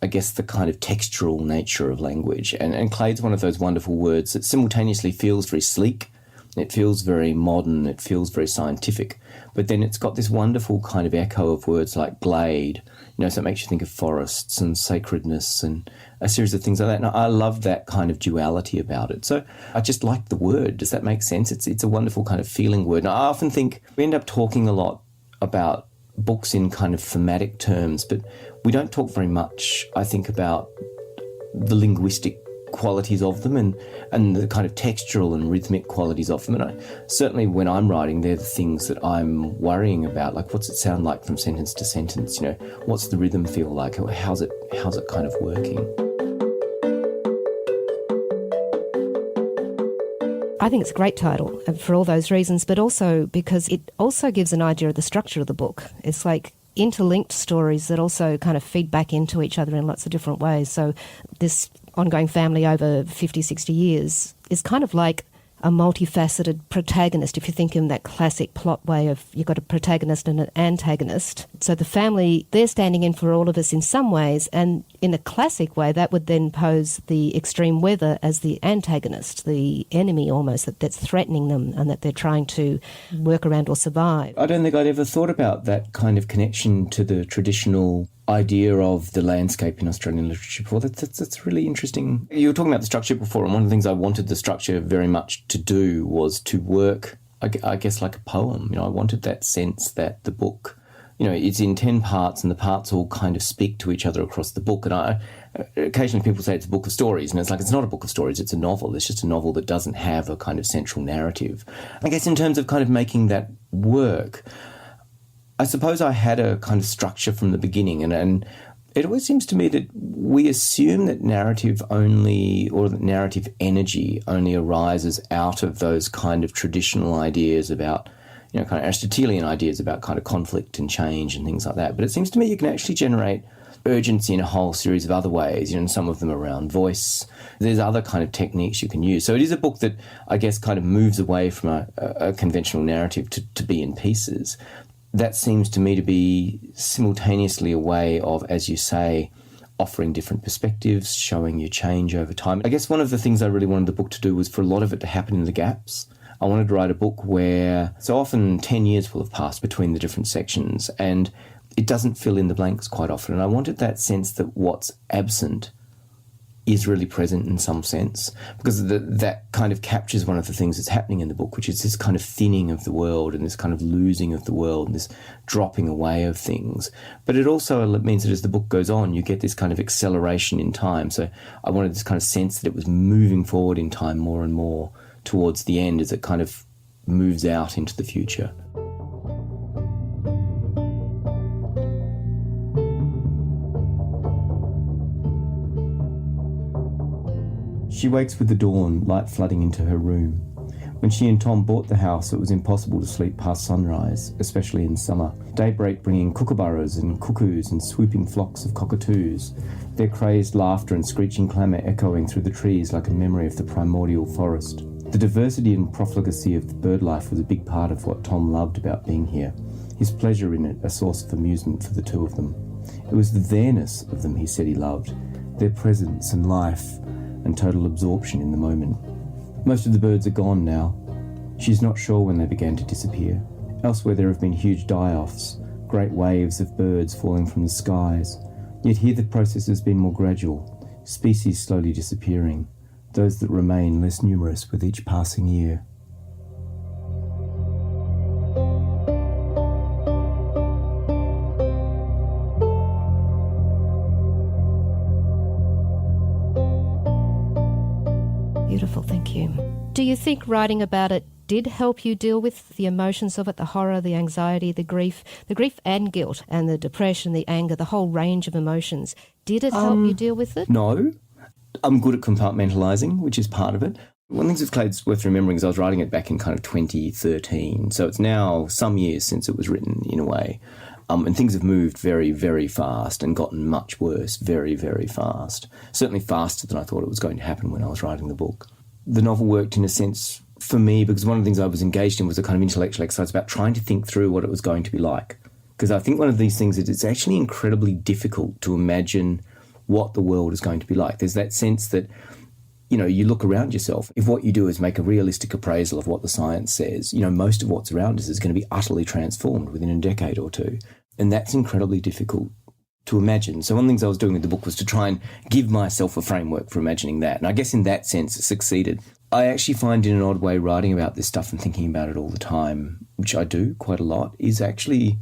I guess, the kind of textural nature of language. And Clade's one of those wonderful words that simultaneously feels very sleek, it feels very modern, it feels very scientific, but then it's got this wonderful kind of echo of words like glade, so it makes you think of forests and sacredness and a series of things like that. And I love that kind of duality about it. So I just like the word. Does that make sense? It's a wonderful kind of feeling word. And I often think we end up talking a lot about books in kind of thematic terms, but we don't talk very much, I think, about the linguistic qualities of them and the kind of textural and rhythmic qualities of them. And certainly when I'm writing, they're the things that I'm worrying about, like what's it sound like from sentence to sentence, what's the rhythm feel like, how's it kind of working. I think it's a great title for all those reasons, but also because it also gives an idea of the structure of the book. It's like interlinked stories that also kind of feed back into each other in lots of different ways. So this ongoing family over 50, 60 years is kind of like a multifaceted protagonist, if you think in that classic plot way of you've got a protagonist and an antagonist. So the family, they're standing in for all of us in some ways, and in a classic way that would then pose the extreme weather as the antagonist, the enemy almost, that's threatening them and that they're trying to work around or survive. I don't think I'd ever thought about that kind of connection to the traditional idea of the landscape in Australian literature before. That's really interesting. You were talking about the structure before, and one of the things I wanted the structure very much to do was to work, I guess, like a poem. I wanted that sense that the book, it's in 10 parts and the parts all kind of speak to each other across the book. And occasionally people say it's a book of stories, and it's like, it's not a book of stories, it's a novel. It's just a novel that doesn't have a kind of central narrative. I guess in terms of kind of making that work, I suppose I had a kind of structure from the beginning, and it always seems to me that we assume that narrative only, or that narrative energy only arises out of those kind of traditional ideas about, kind of Aristotelian ideas about kind of conflict and change and things like that. But it seems to me you can actually generate urgency in a whole series of other ways, and some of them around voice. There's other kind of techniques you can use. So it is a book that I guess kind of moves away from a conventional narrative to be in pieces. That seems to me to be simultaneously a way of, as you say, offering different perspectives, showing you change over time. I guess one of the things I really wanted the book to do was for a lot of it to happen in the gaps. I wanted to write a book where so often 10 years will have passed between the different sections, and it doesn't fill in the blanks quite often. And I wanted that sense that what's absent is really present in some sense, because that kind of captures one of the things that's happening in the book, which is this kind of thinning of the world and this kind of losing of the world and this dropping away of things. But it also means that as the book goes on, you get this kind of acceleration in time. So I wanted this kind of sense that it was moving forward in time more and more towards the end as it kind of moves out into the future. She wakes with the dawn, light flooding into her room. When she and Tom bought the house, it was impossible to sleep past sunrise, especially in summer. Daybreak bringing kookaburras and cuckoos and swooping flocks of cockatoos, their crazed laughter and screeching clamour echoing through the trees like a memory of the primordial forest. The diversity and profligacy of the bird life was a big part of what Tom loved about being here. His pleasure in it a source of amusement for the two of them. It was the there-ness of them he said he loved, their presence and life, and total absorption in the moment. Most of the birds are gone now. She's not sure when they began to disappear. Elsewhere there have been huge die-offs, great waves of birds falling from the skies. Yet here the process has been more gradual, species slowly disappearing, those that remain less numerous with each passing year. Beautiful, thank you. Do you think writing about it did help you deal with the emotions of it, the horror, the anxiety, the grief and guilt, and the depression, the anger, the whole range of emotions? Did it help you deal with it? No. I'm good at compartmentalising, which is part of it. One of the things with Clade's worth remembering is I was writing it back in kind of 2013, so it's now some years since it was written in a way. And things have moved very, very fast and gotten much worse very, very fast. Certainly faster than I thought it was going to happen when I was writing the book. The novel worked in a sense for me because one of the things I was engaged in was a kind of intellectual exercise about trying to think through what it was going to be like. Because I think one of these things is it's actually incredibly difficult to imagine what the world is going to be like. There's that sense that, you know, you look around yourself. If what you do is make a realistic appraisal of what the science says, you know, most of what's around us is going to be utterly transformed within a decade or two. And that's incredibly difficult to imagine. So one of the things I was doing with the book was to try and give myself a framework for imagining that. And I guess in that sense it succeeded. I actually find in an odd way writing about this stuff and thinking about it all the time, which I do quite a lot, is actually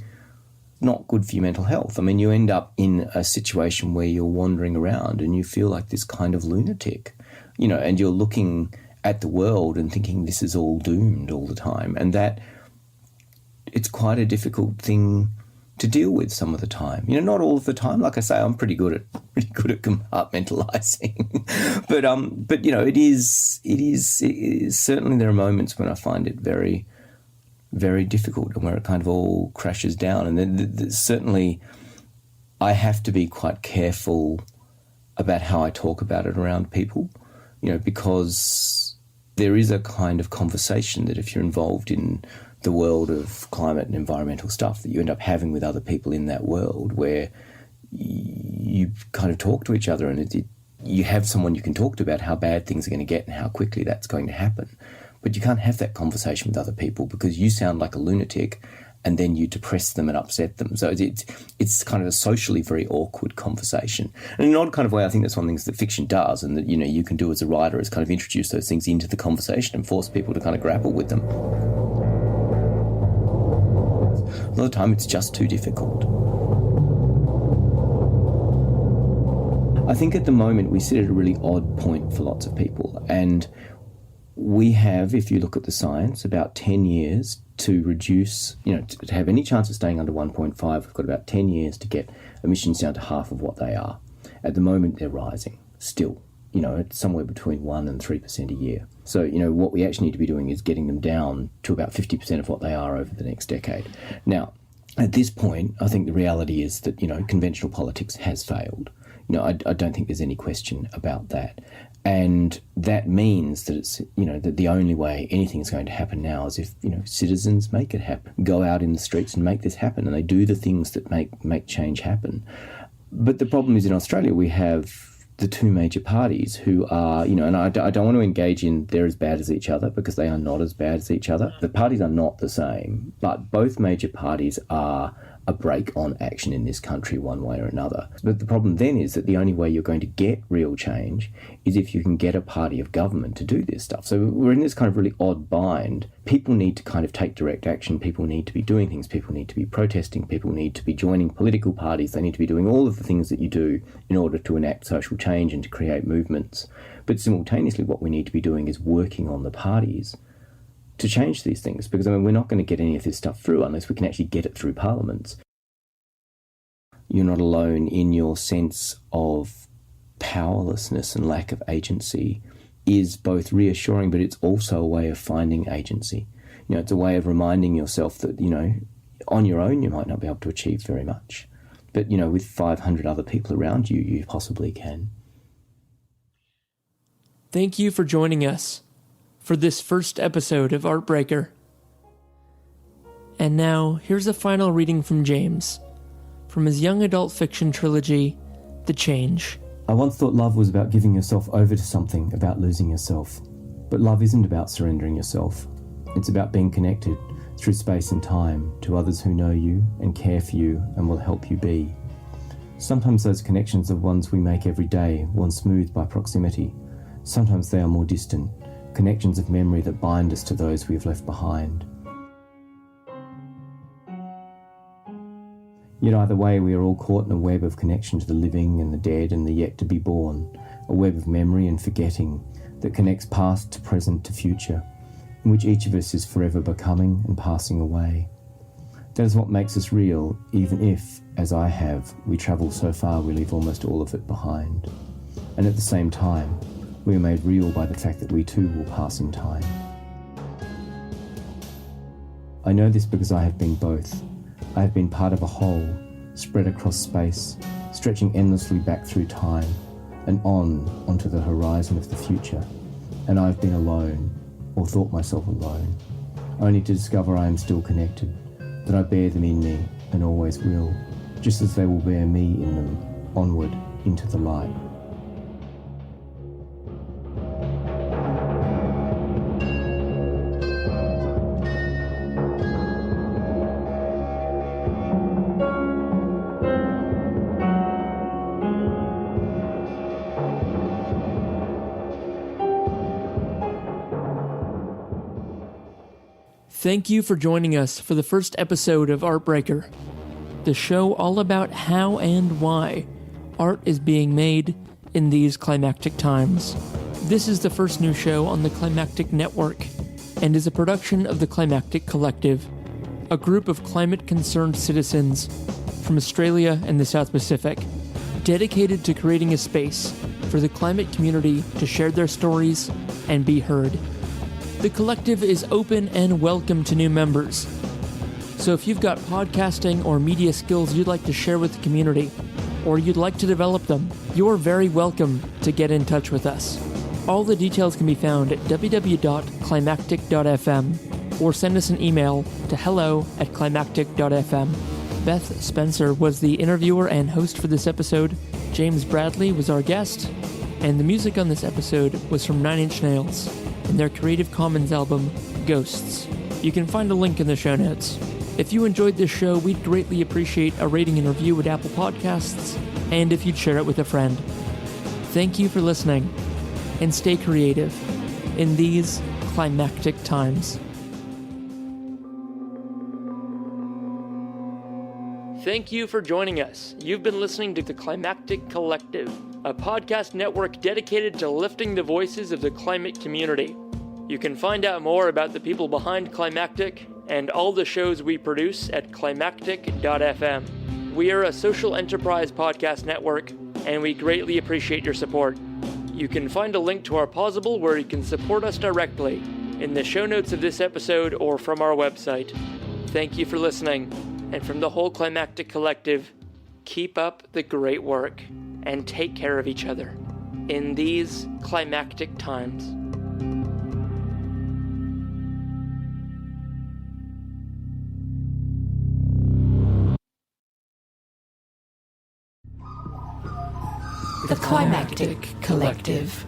not good for your mental health. I mean, you end up in a situation where you're wandering around and you feel like this kind of lunatic, you know, and you're looking at the world and thinking this is all doomed all the time. And that it's quite a difficult thing to deal with some of the time. You know, not all of the time. Like I say, I'm pretty good at compartmentalizing. but you know, it is certainly there are moments when I find it very, very difficult and where it kind of all crashes down. And then certainly I have to be quite careful about how I talk about it around people, you know, because there is a kind of conversation that if you're involved in the world of climate and environmental stuff that you end up having with other people in that world, where you kind of talk to each other and you have someone you can talk to about how bad things are going to get and how quickly that's going to happen. But you can't have that conversation with other people because you sound like a lunatic and then you depress them and upset them. So it's kind of a socially very awkward conversation. And in an odd kind of way, I think that's one of the things that fiction does, and that, you know, you can do as a writer, is kind of introduce those things into the conversation and force people to kind of grapple with them. A lot of the time it's just too difficult. I think at the moment we sit at a really odd point for lots of people, and we have, if you look at the science, about 10 years to reduce, you know, to have any chance of staying under 1.5, we've got about 10 years to get emissions down to half of what they are. At the moment they're rising still. You know, it's somewhere between 1% and 3% a year. So, you know, what we actually need to be doing is getting them down to about 50% of what they are over the next decade. Now, at this point, I think the reality is that, you know, conventional politics has failed. You know, I don't think there's any question about that. And that means that it's, you know, that the only way anything is going to happen now is if, you know, citizens make it happen, go out in the streets and make this happen, and they do the things that make change happen. But the problem is in Australia we have the two major parties who are, you know, and I don't want to engage in they're as bad as each other, because they are not as bad as each other. The parties are not the same, but both major parties are a brake on action in this country one way or another. But the problem then is that the only way you're going to get real change is if you can get a party of government to do this stuff. So we're in this kind of really odd bind. People need to kind of take direct action. People need to be doing things. People need to be protesting. People need to be joining political parties. They need to be doing all of the things that you do in order to enact social change and to create movements. But simultaneously, what we need to be doing is working on the parties to change these things, because, I mean, we're not going to get any of this stuff through unless we can actually get it through parliaments. You're not alone in your sense of powerlessness and lack of agency is both reassuring, but it's also a way of finding agency. You know, it's a way of reminding yourself that, you know, on your own you might not be able to achieve very much, but, you know, with 500 other people around you, you possibly can. Thank you for joining us for this first episode of Artbreaker. And now, here's a final reading from James, from his young adult fiction trilogy, The Change. I once thought love was about giving yourself over to something, about losing yourself. But love isn't about surrendering yourself. It's about being connected through space and time to others who know you and care for you and will help you be. Sometimes those connections are ones we make every day, worn smooth by proximity. Sometimes they are more distant, connections of memory that bind us to those we have left behind. Yet either way, we are all caught in a web of connection to the living and the dead and the yet to be born, a web of memory and forgetting that connects past to present to future, in which each of us is forever becoming and passing away. That is what makes us real, even if, as I have, we travel so far we leave almost all of it behind. And at the same time, we are made real by the fact that we too will pass in time. I know this because I have been both. I have been part of a whole, spread across space, stretching endlessly back through time, and onto the horizon of the future. And I have been alone, or thought myself alone, only to discover I am still connected, that I bear them in me, and always will, just as they will bear me in them, onward into the light. Thank you for joining us for the first episode of Artbreaker, the show all about how and why art is being made in these climactic times. This is the first new show on the Climactic Network and is a production of the Climactic Collective, a group of climate-concerned citizens from Australia and the South Pacific, dedicated to creating a space for the climate community to share their stories and be heard. The collective is open and welcome to new members. So if you've got podcasting or media skills you'd like to share with the community, or you'd like to develop them, you're very welcome to get in touch with us. All the details can be found at www.climactic.fm or send us an email to hello@climactic.fm. Beth Spencer was the interviewer and host for this episode. James Bradley was our guest, and the music on this episode was from 9 Inch Nails and their Creative Commons album, Ghosts. You can find a link in the show notes. If you enjoyed this show, we'd greatly appreciate a rating and review at Apple Podcasts, and if you'd share it with a friend. Thank you for listening, and stay creative in these climactic times. Thank you for joining us. You've been listening to the Climactic Collective, a podcast network dedicated to lifting the voices of the climate community. You can find out more about the people behind Climactic and all the shows we produce at climactic.fm. We are a social enterprise podcast network, and we greatly appreciate your support. You can find a link to our Pozible where you can support us directly in the show notes of this episode or from our website. Thank you for listening, and from the whole Climactic Collective, keep up the great work and take care of each other in these climactic times. The Climactic Collective.